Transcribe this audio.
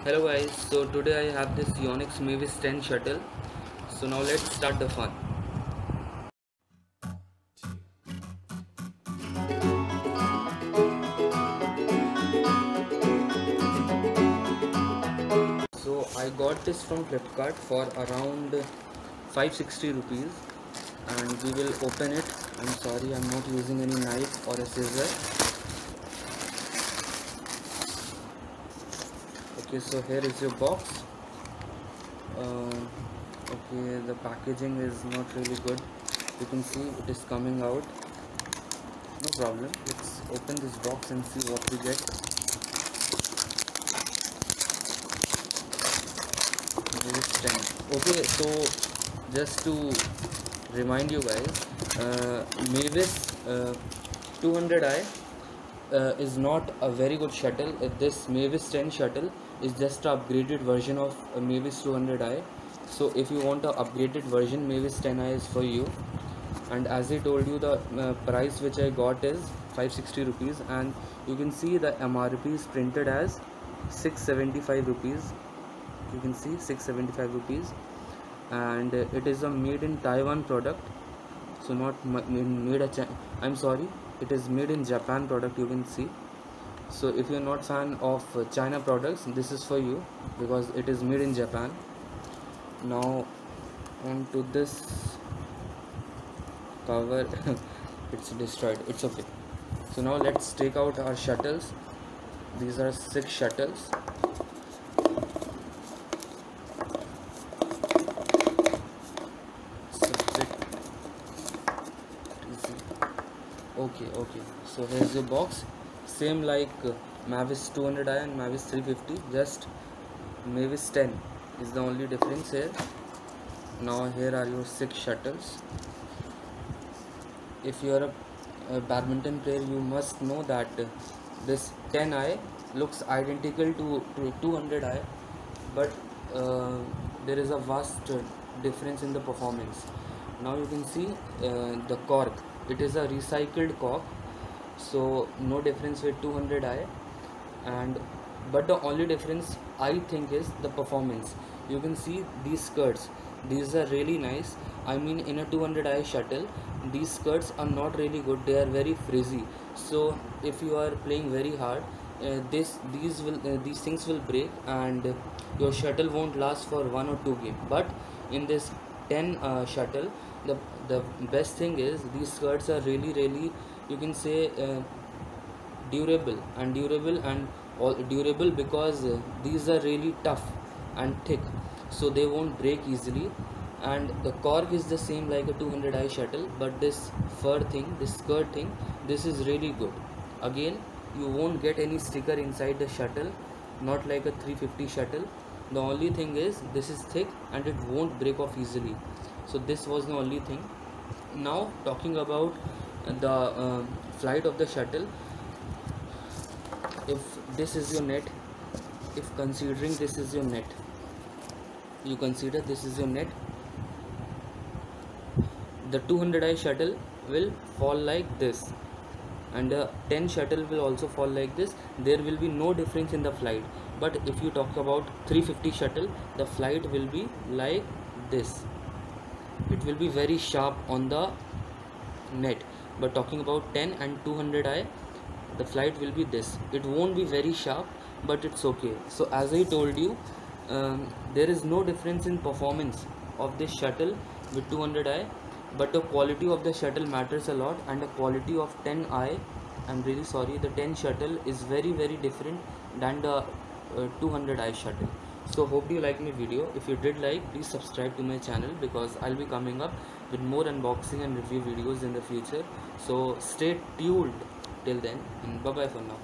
Hello guys, so today I have this Yonex Mavis 10 shuttle. So now let's start the fun. So I got this from Flipkart for around 560 rupees and we will open it. I'm sorry, I'm not using any knife or a scissor. Okay, so here is your box. Okay, the packaging is not really good. You can see it is coming out. No problem. Let's open this box and see what we get. Mavis 10. Okay, so just to remind you guys, Mavis 200i is not a very good shuttle. This Mavis 10 shuttle is just an upgraded version of Mavis 200i. So if you want an upgraded version, Mavis 10i is for you. And as I told you, the price which I got is 560 rupees, and you can see the MRP is printed as 675 rupees. You can see 675 rupees, and it is a made in Taiwan product, so not made a I'm sorry, it is made in Japan product. You can see. So if you're not fan of China products, this is for you because it is made in Japan. Now on to this cover. It's destroyed. It's okay. So now let's take out our shuttles. These are 6 shuttles. Okay, so here's your box, same like Mavis 200i and Mavis 350, just Mavis 10 is the only difference here. Now here are your 6 shuttles. If you are a badminton player, you must know that this 10i looks identical to 200i, but there is a vast difference in the performance. Now you can see the cork, it is a recycled cork, so no difference with 200i, but the only difference I think is the performance. You can see these skirts, these are really nice. I mean, in a 200i shuttle, these skirts are not really good, they are very frizzy. So if you are playing very hard, these things will break and your shuttle won't last for 1 or 2 games. But in this 10 shuttle, the best thing is these skirts are really, you can say, durable because these are really tough and thick, so they won't break easily. And the cork is the same like a 200i shuttle, but this fur thing, this skirt thing, this is really good. Again, you won't get any sticker inside the shuttle, not like a 350 shuttle. The only thing is this is thick and it won't break off easily. So this was the only thing. Now talking about the flight of the shuttle, if this is your net, if considering this is your net, you consider this is your net, the 200i shuttle will fall like this and the 10 shuttle will also fall like this. There will be no difference in the flight. But if you talk about 350 shuttle, the flight will be like this, it will be very sharp on the net. But talking about 10 and 200i, the flight will be this, it won't be very sharp, but it's okay. So as I told you, there is no difference in performance of this shuttle with 200i, but the quality of the shuttle matters a lot, and the quality of 10i, I'm really sorry, the 10 shuttle is very different than the 200i shuttle. So hope you like my video. If you did like, please subscribe to my channel because I'll be coming up with more unboxing and review videos in the future. So stay tuned till then, and bye bye for now.